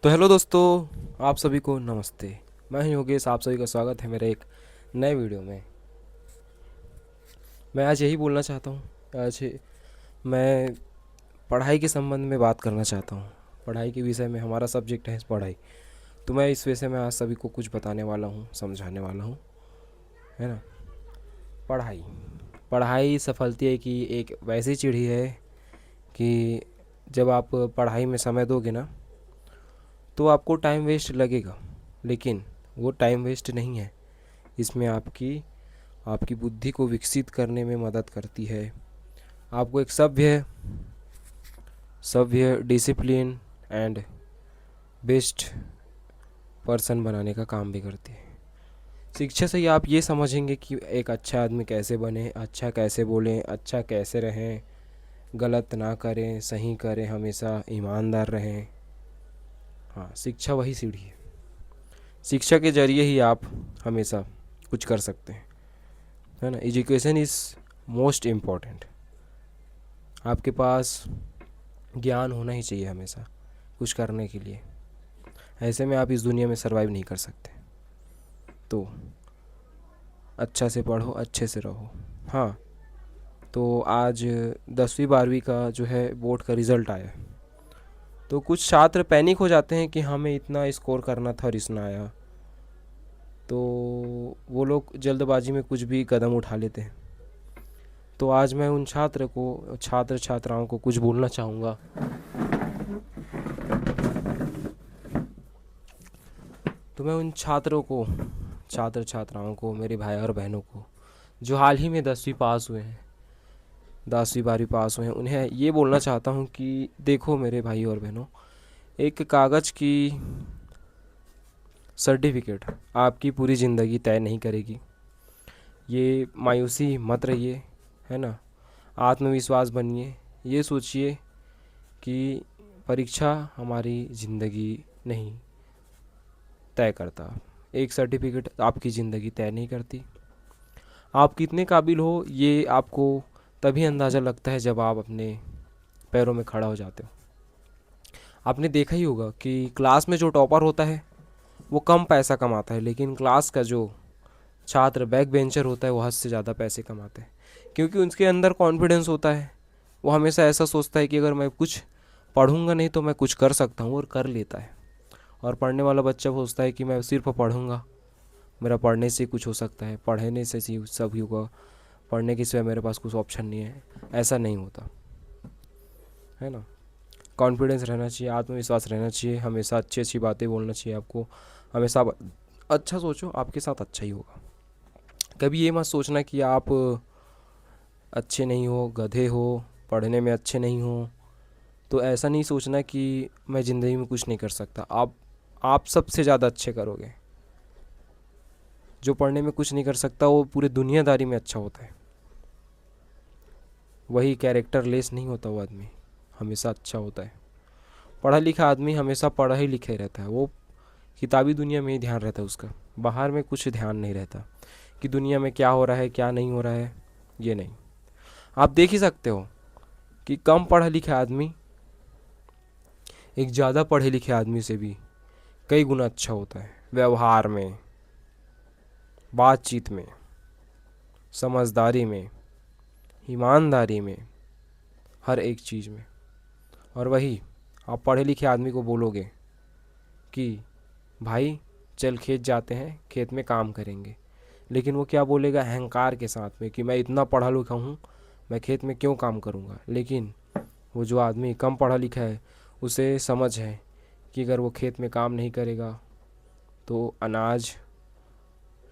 तो हेलो दोस्तों, आप सभी को नमस्ते। मैं हूं योगेश, आप सभी का स्वागत है मेरे एक नए वीडियो में। मैं आज यही बोलना चाहता हूं। आज मैं पढ़ाई के संबंध में बात करना चाहता हूं। पढ़ाई के विषय में हमारा सब्जेक्ट है पढ़ाई। तो मैं इस विषय में आज सभी को कुछ बताने वाला हूं, समझाने वाला हूं, है ना। पढ़ाई पढ़ाई सफलता की एक वैसी चिड़ी है कि जब आप पढ़ाई में समय दोगे ना, तो आपको टाइम वेस्ट लगेगा, लेकिन वो टाइम वेस्ट नहीं है। इसमें आपकी आपकी बुद्धि को विकसित करने में मदद करती है। आपको एक सभ्य सभ्य डिसिप्लिन एंड बेस्ट पर्सन बनाने का काम भी करती है। शिक्षा से ही आप ये समझेंगे कि एक अच्छा आदमी कैसे बने, अच्छा कैसे बोलें, अच्छा कैसे रहें, गलत ना करें, सही करें, हमेशा ईमानदार रहें। हाँ, शिक्षा वही सीढ़ी है। शिक्षा के जरिए ही आप हमेशा कुछ कर सकते हैं, है ना। Education is most important. आपके पास ज्ञान होना ही चाहिए हमेशा कुछ करने के लिए। ऐसे में आप इस दुनिया में सरवाइव नहीं कर सकते। तो अच्छा से पढ़ो, अच्छे से रहो। हाँ, तो आज 10वीं 12वीं का जो है बोर्ड का रिज़ल्ट आया। तो कुछ छात्र पैनिक हो जाते हैं कि हमें इतना स्कोर करना था और इतना आया। तो वो लोग जल्दबाजी में कुछ भी कदम उठा लेते हैं। तो आज मैं उन छात्र छात्राओं को कुछ बोलना चाहूँगा। तो मैं उन छात्र छात्राओं को, मेरे भाई और बहनों को जो हाल ही में 10वीं 12वीं पास हुए हैं, उन्हें ये बोलना चाहता हूँ कि देखो मेरे भाई और बहनों, एक कागज़ की सर्टिफिकेट आपकी पूरी ज़िंदगी तय नहीं करेगी। ये मायूसी मत रहिए, है ना। आत्मविश्वास बनिए। ये सोचिए कि परीक्षा हमारी ज़िंदगी नहीं तय करता। एक सर्टिफिकेट आपकी ज़िंदगी तय नहीं करती। आप कितने काबिल हो ये आपको तभी अंदाज़ा लगता है जब आप अपने पैरों में खड़ा हो जाते हो। आपने देखा ही होगा कि क्लास में जो टॉपर होता है वो कम पैसा कमाता है, लेकिन क्लास का जो छात्र बैक बेंचर होता है वो हद से ज़्यादा पैसे कमाता है, क्योंकि उसके अंदर कॉन्फिडेंस होता है। वो हमेशा ऐसा सोचता है कि अगर मैं कुछ पढ़ूंगा नहीं तो मैं कुछ कर सकता हूँ, और कर लेता है। और पढ़ने वाला बच्चा सोचता है कि मैं सिर्फ पढ़ूंगा, मेरा पढ़ने से कुछ हो सकता है, पढ़ने से ही सब होगा, पढ़ने के सिवाय मेरे पास कुछ ऑप्शन नहीं है। ऐसा नहीं होता, है ना। कॉन्फिडेंस रहना चाहिए, आत्मविश्वास रहना चाहिए, हमेशा अच्छी अच्छी बातें बोलना चाहिए आपको। हमेशा अच्छा सोचो, आपके साथ अच्छा ही होगा। कभी ये मत सोचना कि आप अच्छे नहीं हो, गधे हो, पढ़ने में अच्छे नहीं हो। तो ऐसा नहीं सोचना कि मैं ज़िंदगी में कुछ नहीं कर सकता। आप सबसे ज़्यादा अच्छे करोगे। जो पढ़ने में कुछ नहीं कर सकता वो पूरे दुनियादारी में अच्छा होता है। वही कैरेक्टर लेस नहीं होता, वो आदमी हमेशा अच्छा होता है। पढ़ा लिखा आदमी हमेशा पढ़ा ही लिखे रहता है। वो किताबी दुनिया में ही ध्यान रहता है उसका, बाहर में कुछ ध्यान नहीं रहता कि दुनिया में क्या हो रहा है क्या नहीं हो रहा है। ये नहीं। आप देख ही सकते हो कि कम पढ़ा लिखा आदमी एक ज़्यादा पढ़े लिखे आदमी से भी कई गुना अच्छा होता है। व्यवहार में, बातचीत में, समझदारी में, ईमानदारी में, हर एक चीज़ में। और वही आप पढ़े लिखे आदमी को बोलोगे कि भाई चल खेत जाते हैं, खेत में काम करेंगे, लेकिन वो क्या बोलेगा अहंकार के साथ में कि मैं इतना पढ़ा लिखा हूँ, मैं खेत में क्यों काम करूँगा। लेकिन वो जो आदमी कम पढ़ा लिखा है उसे समझ है कि अगर वो खेत में काम नहीं करेगा तो अनाज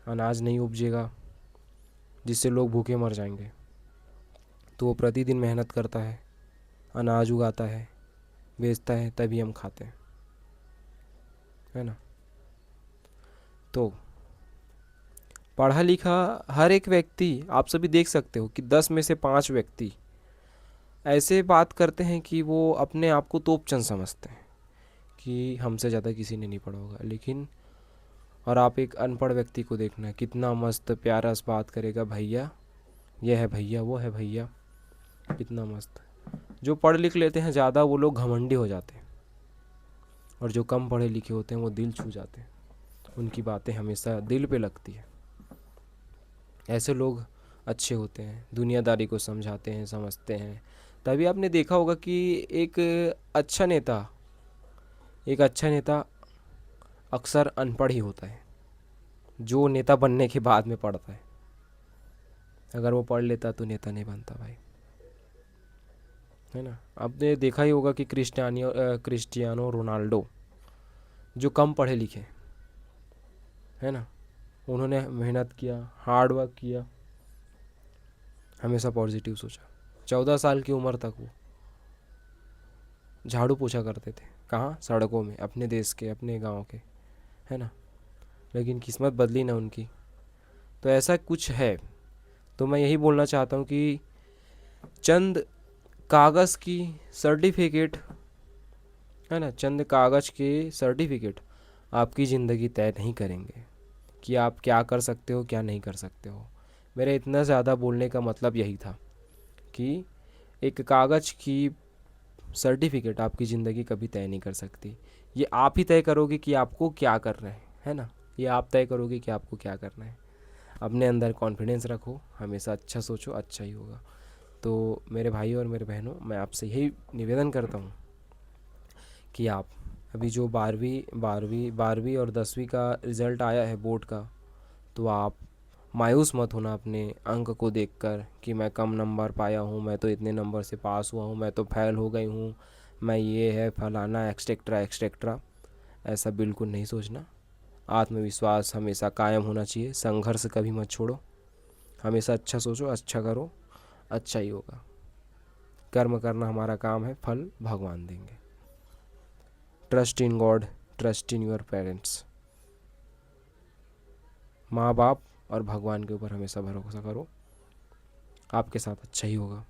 अनाज नहीं उपजेगा, जिससे लोग भूखे मर जाएंगे। तो वो प्रतिदिन मेहनत करता है, अनाज उगाता है, बेचता है, तभी हम खाते हैं, है ना। तो पढ़ा लिखा हर एक व्यक्ति, आप सभी देख सकते हो कि 10 में से 5 व्यक्ति ऐसे बात करते हैं कि वो अपने आप को तोपचंद समझते हैं कि हमसे ज़्यादा किसी ने नहीं पढ़ा होगा। लेकिन और आप एक अनपढ़ व्यक्ति को देखना, कितना मस्त प्यारा से बात करेगा, भैया ये है, भैया वो है, भैया, कितना मस्त। जो पढ़ लिख लेते हैं ज़्यादा वो लोग घमंडी हो जाते हैं। और जो कम पढ़े लिखे होते हैं वो दिल छू जाते हैं, उनकी बातें हमेशा दिल पे लगती है। ऐसे लोग अच्छे होते हैं, दुनियादारी को समझाते हैं, समझते हैं। तभी आपने देखा होगा कि एक अच्छा नेता एक अच्छा नेता अक्सर अनपढ़ ही होता है, जो नेता बनने के बाद में पढ़ता है। अगर वो पढ़ लेता तो नेता नहीं बनता भाई, है ना। आपने देखा ही होगा कि क्रिस्टियानो रोनाल्डो जो कम पढ़े लिखे, है ना, उन्होंने मेहनत किया, हार्ड वर्क किया, हमेशा पॉजिटिव सोचा। 14 साल की उम्र तक वो झाड़ू पोछा करते थे, कहाँ, सड़कों में, अपने देश के, अपने गांव के, है ना। लेकिन किस्मत बदली ना उनकी। तो ऐसा कुछ है। तो मैं यही बोलना चाहता हूँ कि चंद कागज़ की सर्टिफिकेट, है ना, चंद कागज़ के सर्टिफिकेट आपकी ज़िंदगी तय नहीं करेंगे कि आप क्या कर सकते हो, क्या नहीं कर सकते हो। मेरे इतना ज़्यादा बोलने का मतलब यही था कि एक कागज़ की सर्टिफिकेट आपकी ज़िंदगी कभी तय नहीं कर सकती। ये आप ही तय करोगे कि आपको क्या करना है ना। ये आप तय करोगे कि आपको क्या करना है। अपने अंदर कॉन्फिडेंस रखो, हमेशा अच्छा सोचो, अच्छा ही होगा। तो मेरे भाई और मेरे बहनों, मैं आपसे यही निवेदन करता हूँ कि आप अभी जो 12वीं और 10वीं का रिज़ल्ट आया है बोर्ड का, तो आप मायूस मत होना अपने अंक को देखकर कि मैं कम नंबर पाया हूँ, मैं तो इतने नंबर से पास हुआ हूँ, मैं तो फेल हो गई हूँ, मैं ये है फलाना एक्सट्रेक्ट्रा एक्सट्रेक्ट्रा। ऐसा बिल्कुल नहीं सोचना। आत्मविश्वास हमेशा कायम होना चाहिए, संघर्ष कभी मत छोड़ो, हमेशा अच्छा सोचो, अच्छा करो, अच्छा ही होगा। कर्म करना हमारा काम है, फल भगवान देंगे। Trust in God, trust in your parents. माँ बाप और भगवान के ऊपर हमेशा भरोसा करो, आपके साथ अच्छा ही होगा।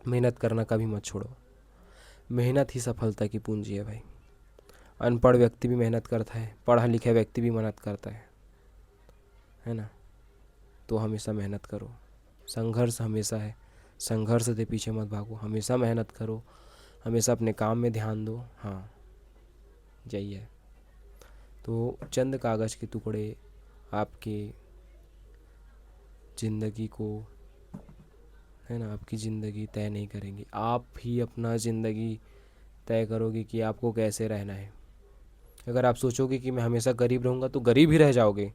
मेहनत करना कभी मत छोड़ो, मेहनत ही सफलता की पूंजी है भाई। अनपढ़ व्यक्ति भी मेहनत करता है, पढ़ा लिखा व्यक्ति भी मेहनत करता है ना। तो हमेशा मेहनत करो, संघर्ष हमेशा है, संघर्ष से पीछे मत भागो, हमेशा मेहनत करो, हमेशा अपने काम में ध्यान दो। हाँ, यही है। तो चंद कागज़ के टुकड़े आपके ज़िंदगी को, है ना, आपकी ज़िंदगी तय नहीं करेंगी। आप ही अपना ज़िंदगी तय करोगे कि आपको कैसे रहना है। अगर आप सोचोगे कि मैं हमेशा गरीब रहूँगा तो गरीब ही रह जाओगे।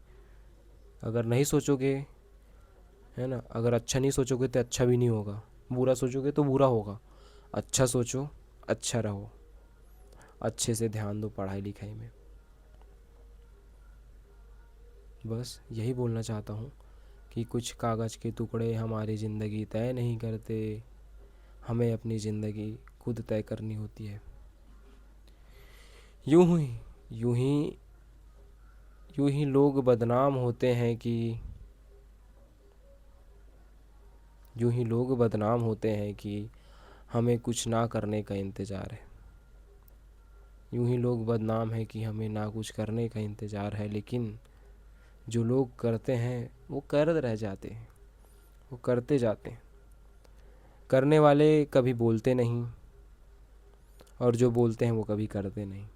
अगर नहीं सोचोगे, है ना, अगर अच्छा नहीं सोचोगे तो अच्छा भी नहीं होगा, बुरा सोचोगे तो बुरा होगा। अच्छा सोचो, अच्छा रहो, अच्छे से ध्यान दो पढ़ाई लिखाई में। बस यही बोलना चाहता हूँ कि कुछ कागज़ के टुकड़े हमारी ज़िंदगी तय नहीं करते, हमें अपनी ज़िंदगी खुद तय करनी होती है। यूं ही यूं ही यूं ही लोग बदनाम होते हैं कि यूं ही लोग बदनाम होते हैं कि हमें कुछ ना करने का इंतज़ार है। यूं ही लोग बदनाम हैं कि हमें ना कुछ करने का इंतज़ार है। लेकिन जो लोग करते हैं वो कर रह जाते हैं, वो करते जाते हैं। करने वाले कभी बोलते नहीं, और जो बोलते हैं वो कभी करते नहीं।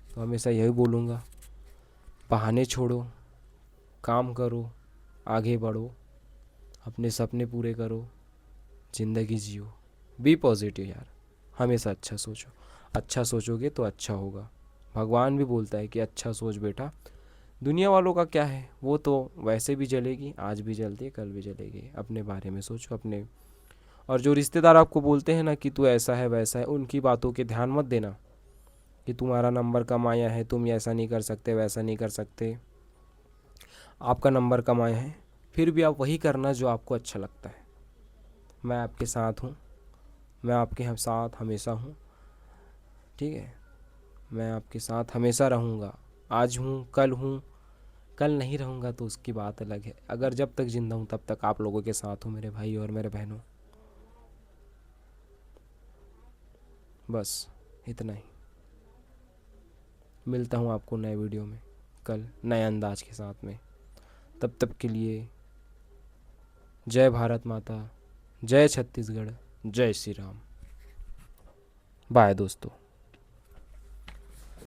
तो हमेशा यही बोलूँगा, बहाने छोड़ो, काम करो, आगे बढ़ो, अपने सपने पूरे करो, ज़िंदगी जियो। बी पॉजिटिव यार, हमेशा अच्छा सोचो। अच्छा सोचोगे तो अच्छा होगा। भगवान भी बोलता है कि अच्छा सोच बेटा। दुनिया वालों का क्या है, वो तो वैसे भी जलेगी, आज भी जलती है, कल भी जलेगी। अपने बारे में सोचो अपने। और जो रिश्तेदार आपको बोलते हैं ना कि तू ऐसा है वैसा है, उनकी बातों के ध्यान मत देना कि तुम्हारा नंबर कम आया है, तुम ऐसा नहीं कर सकते, वैसा नहीं कर सकते। आपका नंबर कम आया है, फिर भी आप वही करना जो आपको अच्छा लगता है। मैं आपके साथ हूँ, मैं आपके साथ हमेशा हूँ, ठीक है। मैं आपके साथ हमेशा रहूँगा। आज हूँ, कल नहीं रहूँगा तो उसकी बात अलग है। अगर जब तक ज़िंदा हूँ तब तक आप लोगों के साथ हूँ, मेरे भाई और मेरे बहनों। बस इतना ही। मिलता हूँ आपको नए वीडियो में कल, नए अंदाज के साथ में। तब तक के लिए जय भारत माता, जय छत्तीसगढ़, जय श्री राम। बाय दोस्तों।